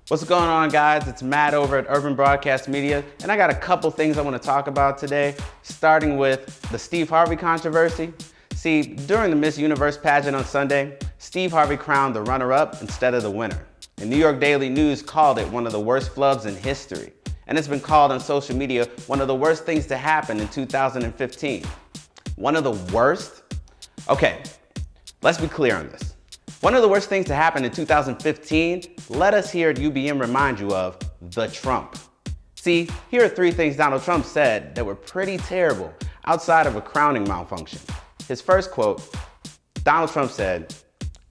What's going on, guys? It's Matt over at Urban Broadcast Media, and I got a couple things I want to talk about today, starting with the Steve Harvey controversy. See, during the Miss Universe pageant on Sunday, Steve Harvey crowned the runner-up instead of the winner. And New York Daily News called it one of the worst flubs in history. And it's been called on social media one of the worst things to happen in 2015. One of the worst? Okay, let's be clear on this. One of the worst things to happen in 2015, let us here at UBM remind you of the Trump. See, here are 3 things Donald Trump said that were pretty terrible outside of a crowning malfunction. His first quote, Donald Trump said,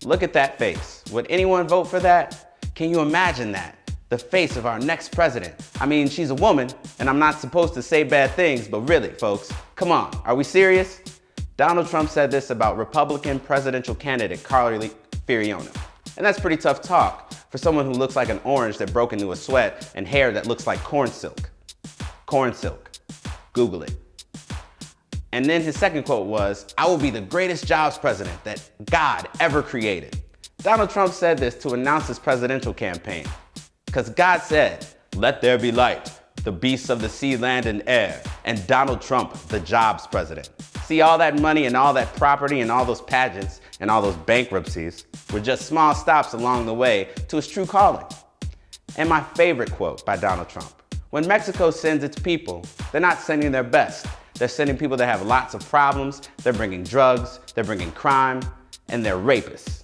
"Look at that face. Would anyone vote for that? Can you imagine that? The face of our next president. I mean, she's a woman, and I'm not supposed to say bad things, but really, folks, come on, are we serious?" Donald Trump said this about Republican presidential candidate Carly Fiorina. And that's pretty tough talk for someone who looks like an orange that broke into a sweat and hair that looks like corn silk. Corn silk. Google it. And then his second quote was, "I will be the greatest jobs president that God ever created." Donald Trump said this to announce his presidential campaign. Because God said, "Let there be light, the beasts of the sea, land, and air, and Donald Trump, the jobs president." See, all that money and all that property and all those pageants and all those bankruptcies were just small stops along the way to his true calling. And my favorite quote by Donald Trump, when Mexico sends its people, they're not sending their best. They're sending people that have lots of problems, they're bringing drugs, they're bringing crime, and they're rapists.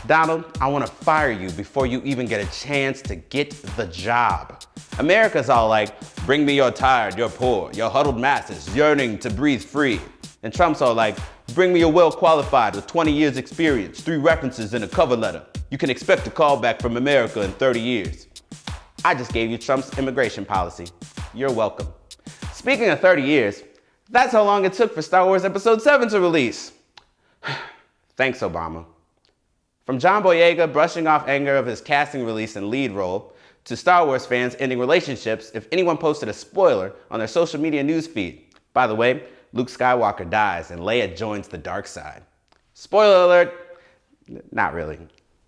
Donald, I want to fire you before you even get a chance to get the job. America's all like, "Bring me your tired, your poor, your huddled masses yearning to breathe free." And Trump's all like, "Bring me a well-qualified with 20 years experience, 3 references and a cover letter. You can expect a call back from America in 30 years. I just gave you Trump's immigration policy. You're welcome. Speaking of 30 years, that's how long it took for Star Wars Episode 7 to release. Thanks, Obama. From John Boyega brushing off anger of his casting release and lead role, to Star Wars fans ending relationships if anyone posted a spoiler on their social media newsfeed. By the way, Luke Skywalker dies and Leia joins the dark side. Spoiler alert, not really.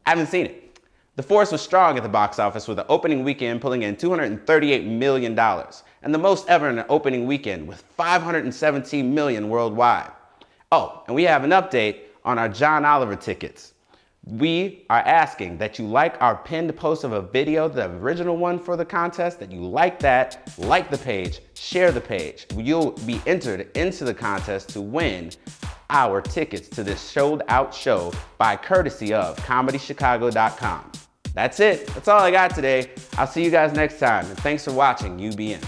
I haven't seen it. The Force was strong at the box office with the opening weekend pulling in $238 million, and the most ever in an opening weekend with $517 million worldwide. Oh, and we have an update on our John Oliver tickets. We are asking that you like our pinned post of a video, the original one for the contest, that you like that, like the page, share the page. You'll be entered into the contest to win our tickets to this sold-out show by courtesy of ComedyChicago.com. That's it. That's all I got today. I'll see you guys next time, and thanks for watching UBM.